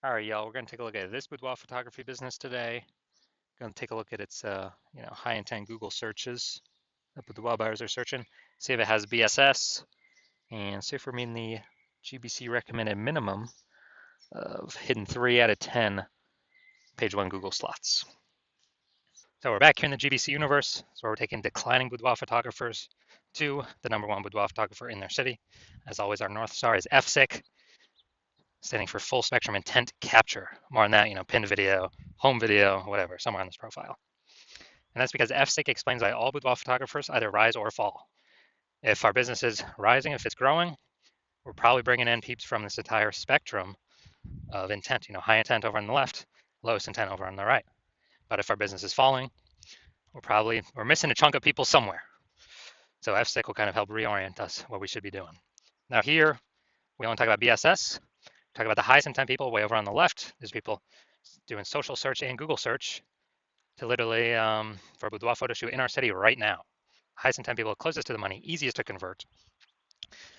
All right, y'all, we're going to take a look at this boudoir photography business today. Going to take a look at its high intent Google searches that boudoir buyers are searching. See if it has BSS and see if we're meeting the GBC recommended minimum of hitting 3 out of 10 page one Google slots. So we're back here in the GBC universe. So we're taking declining boudoir photographers to the number one boudoir photographer in their city. As always, our North Star is FSIC, standing for full spectrum intent capture. More on that, pinned video, home video, whatever, somewhere on this profile. And that's because FSIC explains why all boudoir photographers either rise or fall. If our business is rising, if it's growing, we're probably bringing in peeps from this entire spectrum of intent, high intent over on the left, lowest intent over on the right. But if our business is falling, we're missing a chunk of people somewhere. So FSIC will kind of help reorient us what we should be doing. Now here, we only talk about BSS, talk about the highest intent people way over on the left. There's people doing social search and Google search to literally for a boudoir photo shoot in our city right now. Highest intent people closest to the money, easiest to convert.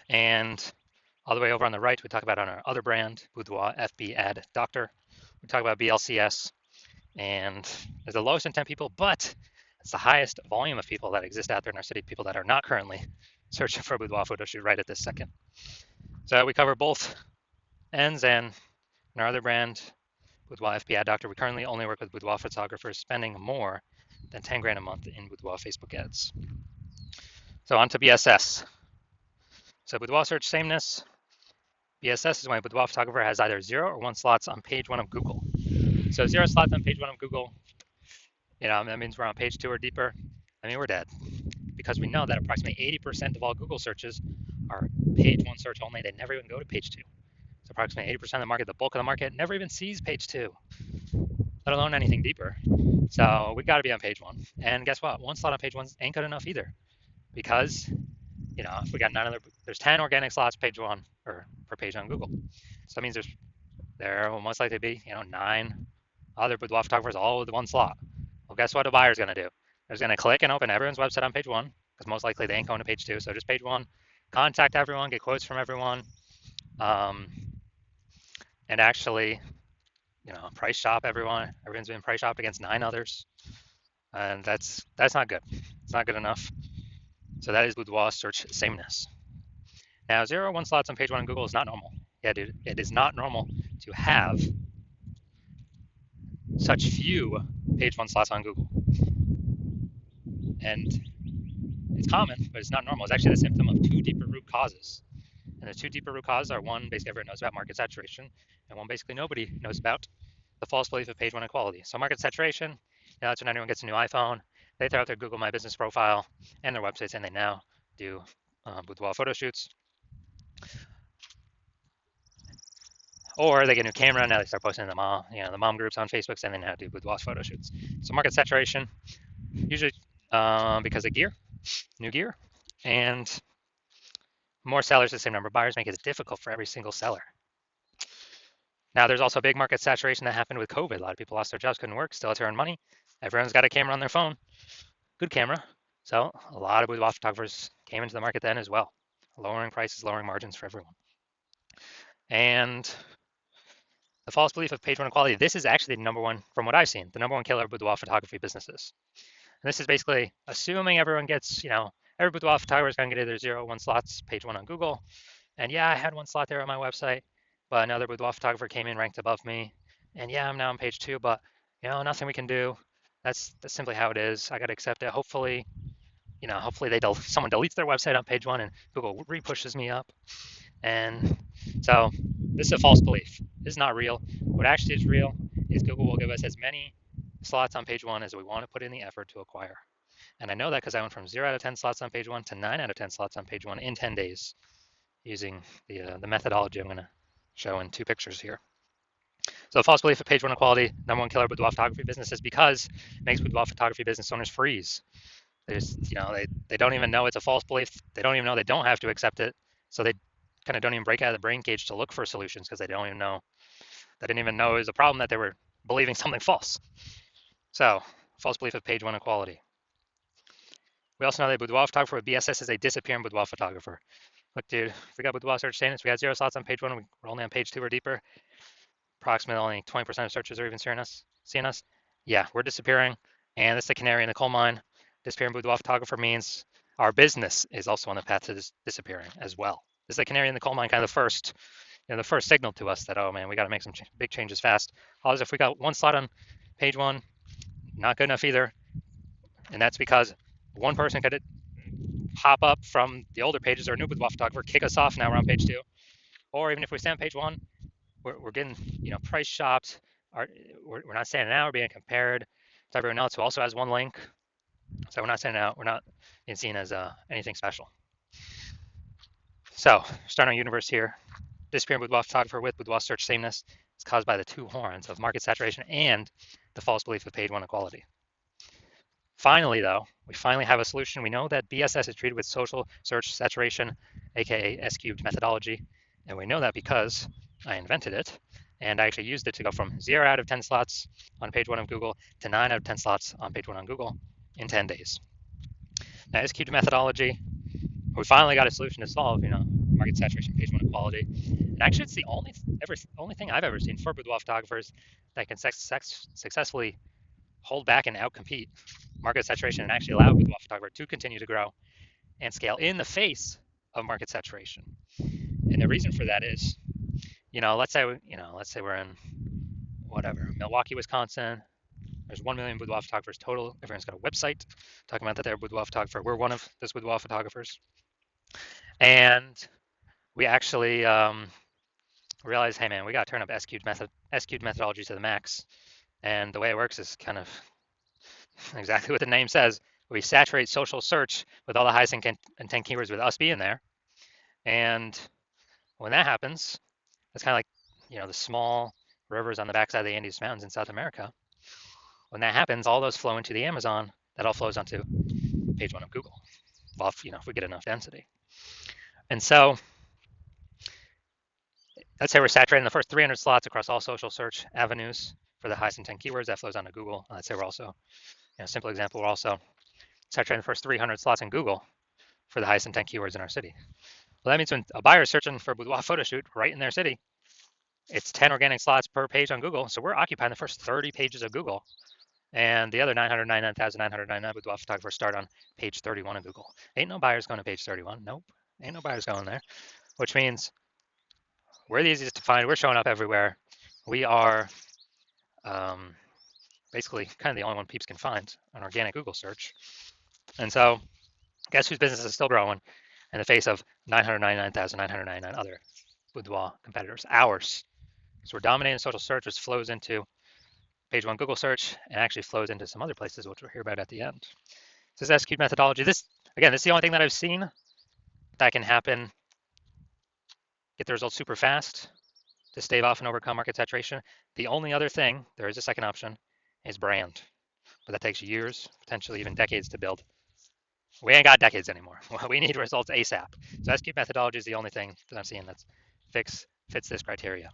And all the way over on the right, we talk about on our other brand, Boudoir FB Ad Doctor. We talk about BLCS, and there's the lowest intent people, but it's the highest volume of people that exist out there in our city, people that are not currently searching for a boudoir photo shoot right at this second. So we cover both ends, and in our other brand, Boudoir FB Ad Doctor, we currently only work with boudoir photographers spending more than 10 grand a month in boudoir Facebook ads. So on to BSS. So boudoir search sameness. BSS is when a boudoir photographer has either 0 or 1 slots on page 1 of Google. So 0 slots on page 1 of Google, that means we're on page 2 or deeper. We're dead, because we know that approximately 80% of all Google searches are page 1 search only. They never even go to page 2. So approximately 80% of the market, the bulk of the market, never even sees page 2, let alone anything deeper. So we got to be on page 1. And guess what? 1 slot on page 1 ain't good enough either, because if we got there's 10 organic slots page 1 or per page on Google. So that means there will most likely be 9 other boudoir photographers all with 1 slot. Well, guess what a buyer's going to do? They're going to click and open everyone's website on page 1, because most likely they ain't going to page 2. So just page 1, contact everyone, get quotes from everyone, and actually, price shop everyone. Everyone's been price shopped against 9 others, and that's not good. It's not good enough. So that is boudoir search sameness. Now, 0 or 1 slots on page 1 on Google is not normal. Yeah, dude, it is not normal to have such few page 1 slots on Google. And it's common, but it's not normal. It's actually the symptom of 2 deeper root causes. And the 2 deeper root causes are, one, basically everyone knows about market saturation, and one, basically nobody knows about the false belief of page 1 equality. So market saturation, that's when anyone gets a new iPhone, they throw out their Google My Business profile and their websites, and they now do boudoir photo shoots. Or they get a new camera, now they start posting the mom groups on Facebook, saying they now do boudoir photo shoots. So market saturation, usually because of new gear, and more sellers, the same number of buyers, make it difficult for every single seller. Now, there's also big market saturation that happened with COVID. A lot of people lost their jobs, couldn't work, still had to earn money. Everyone's got a camera on their phone, good camera. So a lot of boudoir photographers came into the market then as well, lowering prices, lowering margins for everyone. And the false belief of page 1 equality, this is actually the number one, from what I've seen, the number one killer of boudoir photography businesses. And this is basically assuming everyone gets, every boudoir photographer is going to get either 0 or 1 slots, page 1 on Google. And yeah, I had 1 slot there on my website, but another boudoir photographer came in ranked above me. And yeah, I'm now on page 2, but nothing we can do. That's simply how it is. I got to accept it. Hopefully, someone deletes their website on page 1 and Google repushes me up. And so this is a false belief. This is not real. What actually is real is Google will give us as many slots on page 1 as we want to put in the effort to acquire. And I know that because I went from 0 out of 10 slots on page 1 to 9 out of 10 slots on page 1 in 10 days using the methodology I'm going to show in 2 pictures here. So the false belief of page 1 equality, number one killer of boudoir photography business, is because it makes boudoir photography business owners freeze. They don't even know it's a false belief. They don't even know they don't have to accept it. So they kind of don't even break out of the brain cage to look for solutions, because they didn't even know it was a problem, that they were believing something false. So false belief of page 1 equality. We also know that boudoir photographer with BSS is a disappearing boudoir photographer. Look, dude, if we got boudoir search sameness, we got 0 slots on page 1, we're only on page 2 or deeper. approximately only 20% of searches are even seeing us. Yeah, we're disappearing. And this is the canary in the coal mine. Disappearing boudoir photographer means our business is also on the path to disappearing as well. This is the canary in the coal mine, kind of the first signal to us that, oh man, we got to make some big changes fast. Otherwise, if we got one slot on page one, not good enough either. And that's because one person could hop up from the older pages or a new boudoir photographer, kick us off. Now we're on page two. Or even if we stay on page one, we're getting price shopped. We're not standing out. We're being compared to everyone else who also has one link. So we're not standing out. We're not being seen as anything special. So starting our universe here. Disappearing boudoir photographer with boudoir search sameness is caused by the two horns of market saturation and the false belief of page one equality. Finally, though, we finally have a solution. We know that BSS is treated with social search saturation, aka S-cubed methodology, and we know that because I invented it, and I actually used it to go from 0 out of 10 slots on page one of Google to 9 out of 10 slots on page one on Google in 10 days. Now, S-cubed methodology, we finally got a solution to solve, market saturation, page one equality. And actually, it's the only thing I've ever seen for boudoir photographers that can successfully hold back and outcompete market saturation and actually allow boudoir photographer to continue to grow and scale in the face of market saturation. And the reason for that is, let's say we're in Milwaukee, Wisconsin. There's 1 million boudoir photographers total. Everyone's got a website talking about that they're a boudoir photographer. We're one of those boudoir photographers. And we actually realize, hey man, we got to turn up S-cubed methodology to the max. And the way it works is kind of exactly what the name says. We saturate social search with all the highest intent keywords with us being there. And when that happens, it's kind of like, the small rivers on the backside of the Andes Mountains in South America. When that happens, all those flow into the Amazon. That all flows onto page one of Google, if we get enough density. And so let's say we're saturating the first 300 slots across all social search avenues for the highest intent keywords. That flows onto Google. Let's say we're also, simple example, we're also saturating the first 300 slots in Google for the highest intent keywords in our city. Well, that means when a buyer is searching for a boudoir photo shoot right in their city, it's 10 organic slots per page on Google. So we're occupying the first 30 pages of Google. And the other 999,999 boudoir photographers start on page 31 of Google. Ain't no buyers going to page 31. Nope. Ain't no buyers going there. Which means we're the easiest to find. We're showing up everywhere. We are basically kind of the only one peeps can find on organic Google search. And so guess whose business is still growing in the face of 999,999 other boudoir competitors? Ours. So we're dominating social search, which flows into page one Google search and actually flows into some other places, which we'll hear about at the end. So this S-cubed methodology, this is the only thing that I've seen that can happen, get the results super fast to stave off and overcome market saturation. The only other thing, there is a second option, is brand. But that takes years, potentially even decades to build. We ain't got decades anymore. We need results ASAP. So S-cubed methodology is the only thing that I'm seeing that fits this criteria.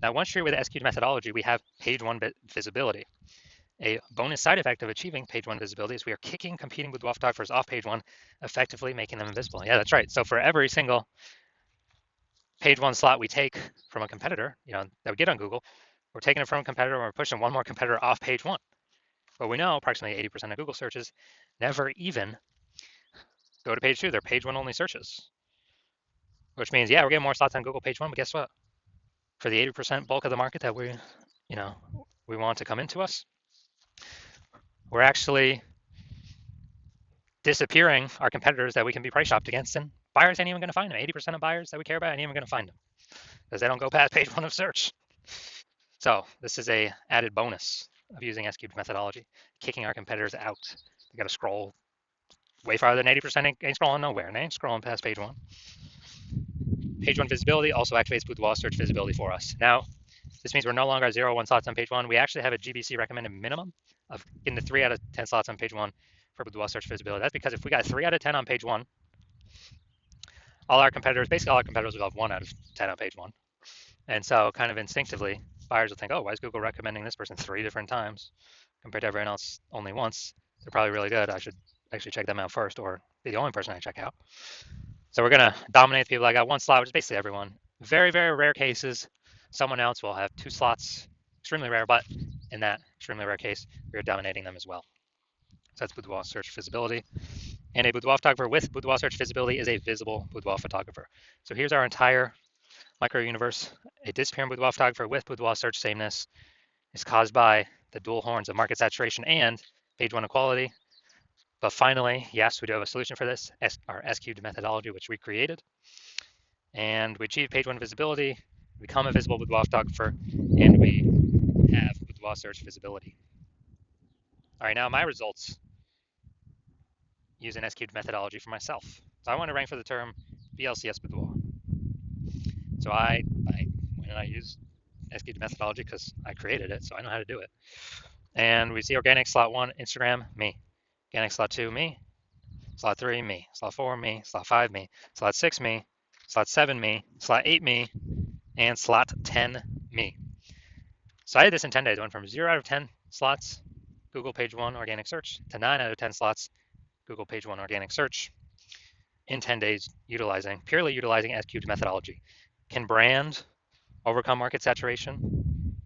Now, once you're with S-cubed methodology, we have page one visibility. A bonus side effect of achieving page one visibility is we are kicking competing boudoir photographers off page one, effectively making them invisible. Yeah, that's right. So for every single page one slot we take from a competitor, that we get on Google, we're taking it from a competitor and we're pushing one more competitor off page one. But we know approximately 80% of Google searches never even go to page two. They're page one only searches, which means, yeah, we're getting more slots on Google page one, but guess what? For the 80% bulk of the market that we want to come into us, we're actually disappearing our competitors that we can be price shopped against, and buyers ain't even going to find them. 80% of buyers that we care about ain't even going to find them because they don't go past page one of search. So this is a added bonus of using S-cubed methodology, kicking our competitors out. You got to scroll way farther than 80%. Ain't scrolling nowhere, and they ain't scrolling past page one. Page one visibility also activates boudoir search visibility for us. Now, this means we're no longer at 0-1 slots on page one. We actually have a GBC recommended minimum of getting to 3 out of 10 slots on page one for boudoir search visibility. That's because if we got 3 out of 10 on page one, basically all our competitors will have 1 out of 10 on page one. And so kind of instinctively, buyers will think, oh, why is Google recommending this person 3 different times compared to everyone else only once? They're probably really good. I should actually check them out first, or be the only person I check out. So we're going to dominate the people that got 1 slot, which is basically everyone. Very, very rare cases someone else will have 2 slots, extremely rare, but in that extremely rare case, we are dominating them as well. So that's boudoir search visibility. And a boudoir photographer with boudoir search visibility is a visible boudoir photographer. So here's our entire micro universe. A disappearing boudoir photographer with boudoir search sameness is caused by the dual horns of market saturation and page one equality. But finally, yes, we do have a solution for this, our S-cubed methodology, which we created. And we achieve page one visibility, become a visible boudoir photographer, and we have boudoir search visibility. All right, now my results use an S-cubed methodology for myself. So I want to rank for the term BLCS boudoir. So I use S-cubed methodology because I created it, so I know how to do it. And we see organic slot 1, Instagram, me. Organic slot 2, me. Slot 3, me. Slot 4, me. Slot 5, me. Slot 6, me. Slot 7, me. Slot 8, me. And slot 10, me. So I did this in 10 days. I went from 0 out of 10 slots, Google page 1 organic search, to 9 out of 10 slots, Google page 1 organic search in 10 days, purely utilizing S-cubed methodology. Can brand overcome market saturation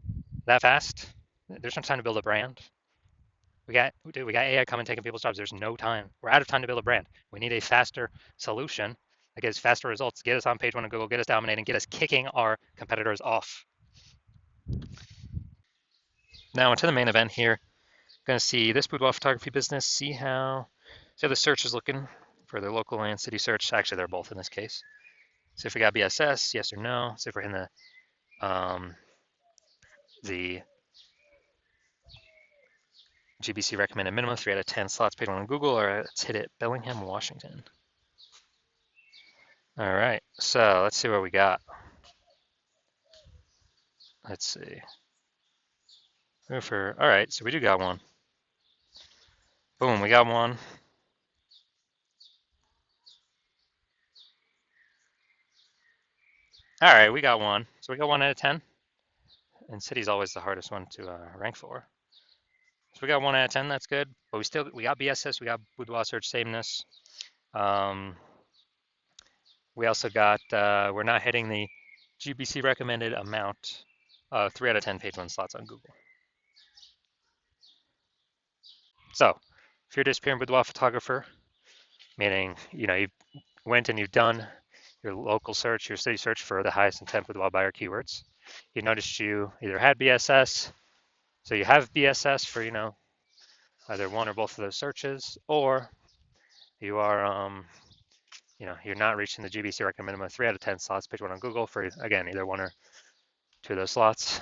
that fast? There's no time to build a brand. We got AI coming taking people's jobs. There's no time. We're out of time to build a brand. We need a faster solution that gives faster results, get us on page 1 of Google, get us dominating, get us kicking our competitors off. Now into the main event here. Going to see this boudoir photography business, see how the search is looking for their local and city search. Actually, they're both in this case. So if we got BSS, yes or no. So if we're in the GBC recommended minimum 3 out of 10 slots paid on Google, or let's hit it, Bellingham, Washington. All right, so let's see what we got. Let's see. All right, so we do got one. Boom, we got one. All right, we got one. So we got 1 out of 10. And city's always the hardest one to rank for. So we got 1 out of 10, that's good. But we got BSS, we got boudoir search sameness. We also got, we're not hitting the GBC recommended amount of 3 out of 10 page 1 slots on Google. So if you're a disappearing boudoir photographer, meaning, you went and you've done your local search, your city search for the highest intent boudoir buyer keywords, you noticed you either had BSS, so you have BSS for, either one or both of those searches, or you are, you're not reaching the GBC recommended minimum of 3 out of 10 slots, page 1 on Google for, again, either 1 or 2 of those slots.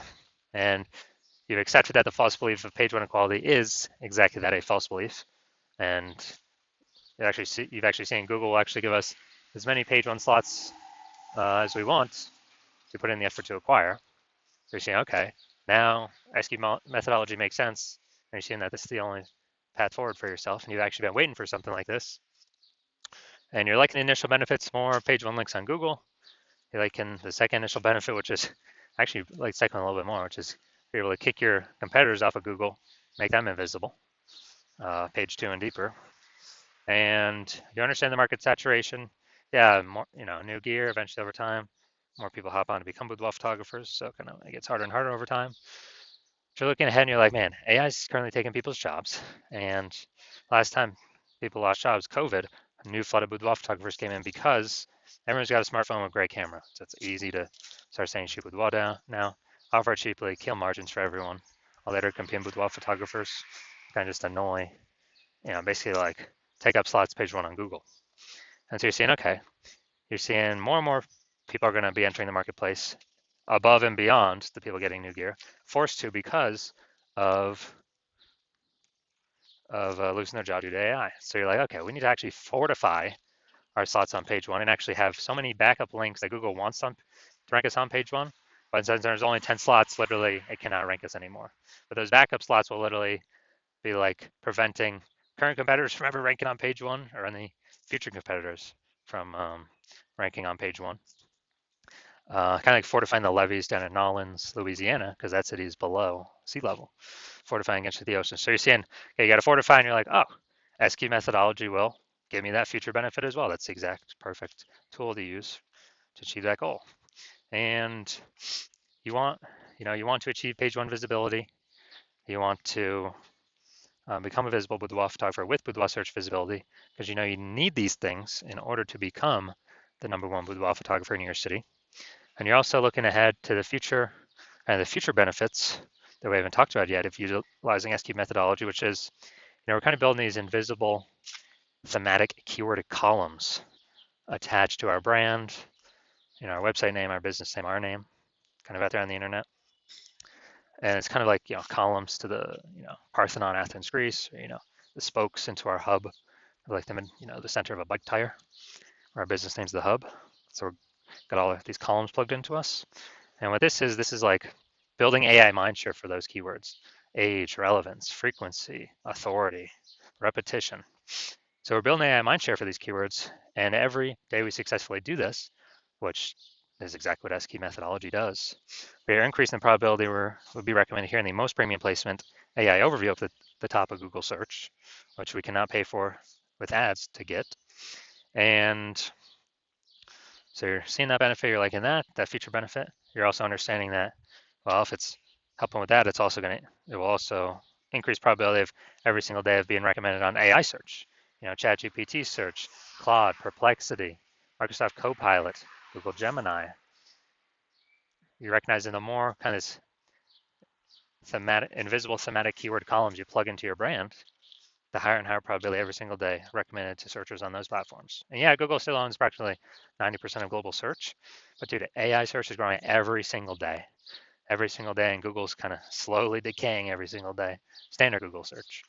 And you've accepted that the false belief of page 1 equality is exactly that, a false belief. And you've actually seen Google will actually give us as many page 1 slots as we want to put in the effort to acquire. So you're saying, okay, now S-cubed methodology makes sense. And you're seeing that this is the only path forward for yourself. And you've actually been waiting for something like this. And you're liking the initial benefits more, page 1 links on Google. You're liking the second initial benefit, which is actually like second a little bit more, which is be able to kick your competitors off of Google, make them invisible, page 2 and deeper. And you understand the market saturation. Yeah, more, new gear eventually over time. More people hop on to become boudoir photographers, so kind of it gets harder and harder over time. If you're looking ahead and you're like, man, AI is currently taking people's jobs. And last time people lost jobs, COVID, a new flood of boudoir photographers came in because everyone's got a smartphone with great camera. So it's easy to start saying shoot boudoir down now. Offer cheaply, kill margins for everyone. I'll later compete boudoir photographers, kind of just annoy, basically like take up slots page 1 on Google. And so you're seeing, okay, you're seeing more and more people are going to be entering the marketplace above and beyond the people getting new gear, forced to because of losing their job due to AI. So you're like, okay, we need to actually fortify our slots on page 1 and actually have so many backup links that Google wants to rank us on page 1. But since there's only 10 slots, literally, it cannot rank us anymore. But those backup slots will literally be like preventing current competitors from ever ranking on page 1 or any future competitors from ranking on page 1. Kind of like fortifying the levees down in Nolens, Louisiana, because that city is below sea level, fortifying against the ocean. So you're saying, okay, you got to fortify, and you're like, oh, S-cubed methodology will give me that future benefit as well. That's the exact perfect tool to use to achieve that goal. And you want, you want to achieve page one visibility. You want to become a visible boudoir photographer with boudoir search visibility, because you need these things in order to become the #1 boudoir photographer in your city. And you're also looking ahead to the future and the future benefits that we haven't talked about yet of utilizing SQ methodology, which is, we're kind of building these invisible thematic keyword columns attached to our brand, our website name, our business name, our name, kind of out there on the internet. And it's kind of like, columns to the, Parthenon, Athens, Greece, or, the spokes into our hub, like them in, the center of a bike tire, where our business name's the hub. So we've got all of these columns plugged into us. And what this is like building AI mindshare for those keywords: age, relevance, frequency, authority, repetition. So we're building AI mindshare for these keywords, and every day we successfully do this, which is exactly what SQ methodology does, we are increasing the probability we'll be recommended here in the most premium placement AI overview up at the top of Google search, which we cannot pay for with ads to get. And so you're seeing that benefit, you're liking that future benefit. You're also understanding that, well, if it's helping with that, it will also increase probability of every single day of being recommended on AI search, ChatGPT search, Claude, Perplexity, Microsoft Copilot, Google Gemini. You're recognizing the more kind of invisible thematic keyword columns you plug into your brand, the higher and higher probability every single day recommended to searchers on those platforms. And yeah, Google still owns practically 90% of global search, but dude, AI search is growing every single day, and Google's kind of slowly decaying every single day. Standard Google search.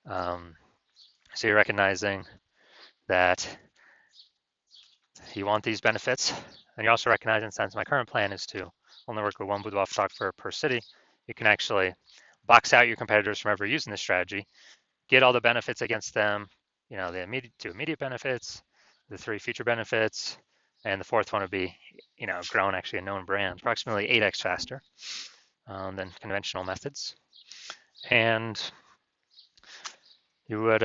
So you're recognizing that you want these benefits, and you're also recognizing, since my current plan is to only work with one boudoir photographer per city, you can actually box out your competitors from ever using this strategy, get all the benefits against them, the immediate benefits, the 3 future benefits, and the 4th one would be, growing actually a known brand approximately 8x faster than conventional methods. And you would,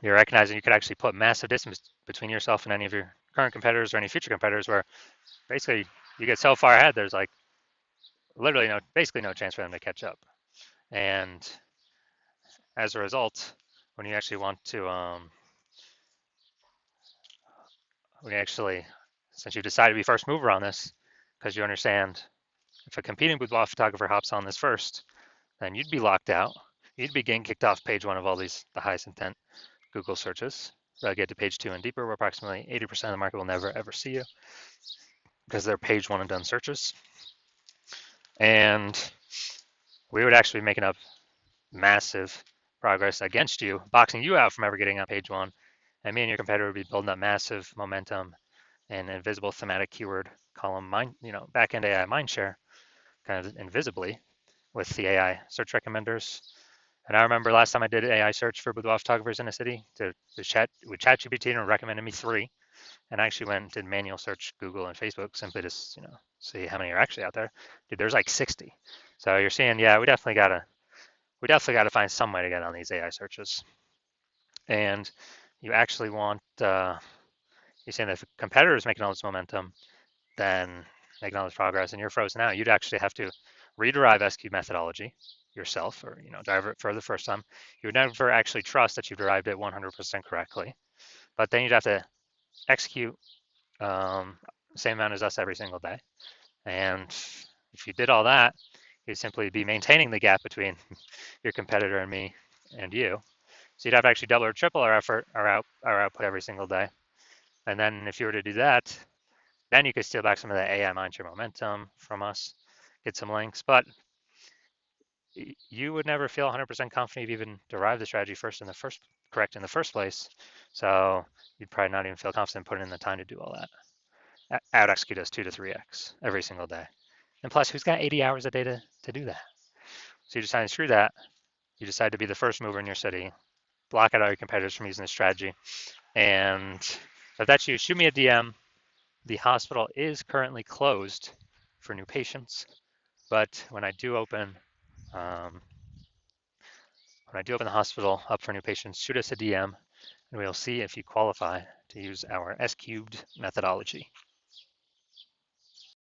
you're recognizing you could actually put massive distance between yourself and any of your current competitors or any future competitors, where basically you get so far ahead, there's like literally basically no chance for them to catch up. And as a result, when you actually want to, since you decided to be first mover on this, because you understand if a competing boudoir photographer hops on this first, then you'd be locked out. You'd be getting kicked off page 1 of all the highest intent Google searches. Get to page 2 and deeper, where approximately 80% of the market will never ever see you because they're page 1 and done searches. And we would actually be making up massive progress against you, boxing you out from ever getting on page 1. And me and your competitor would be building up massive momentum and invisible thematic keyword column back-end AI mindshare, kind of invisibly with the AI search recommenders. And I remember last time I did AI search for boudoir photographers in a city with ChatGPT, and recommended me 3. And I actually went and did manual search Google and Facebook simply to see how many are actually out there. Dude, there's like 60. So you're seeing, yeah, we definitely gotta find some way to get on these AI searches. And you actually want, you're saying that if a competitor is making all this momentum, then making all this progress, and you're frozen out, you'd actually have to rederive SQ methodology yourself, or drive it for the first time. You would never actually trust that you've derived it 100% correctly, but then you'd have to execute same amount as us every single day. And if you did all that, you'd simply be maintaining the gap between your competitor and me and you. So you'd have to actually double or triple our effort, our output every single day. And then if you were to do that, then you could steal back some of the AI mindshare momentum from us, get some links, but you would never feel 100% confident you've even derived the strategy correct in the first place. So you'd probably not even feel confident putting in the time to do all that. Out execute us 2 to 3x every single day. And plus, who's got 80 hours a day to do that? So you decide to screw that. You decide to be the first mover in your city, block out all your competitors from using this strategy. And if that's you, shoot me a DM. The hospital is currently closed for new patients, but when I do open the hospital up for new patients, shoot us a DM, and we'll see if you qualify to use our S cubed methodology.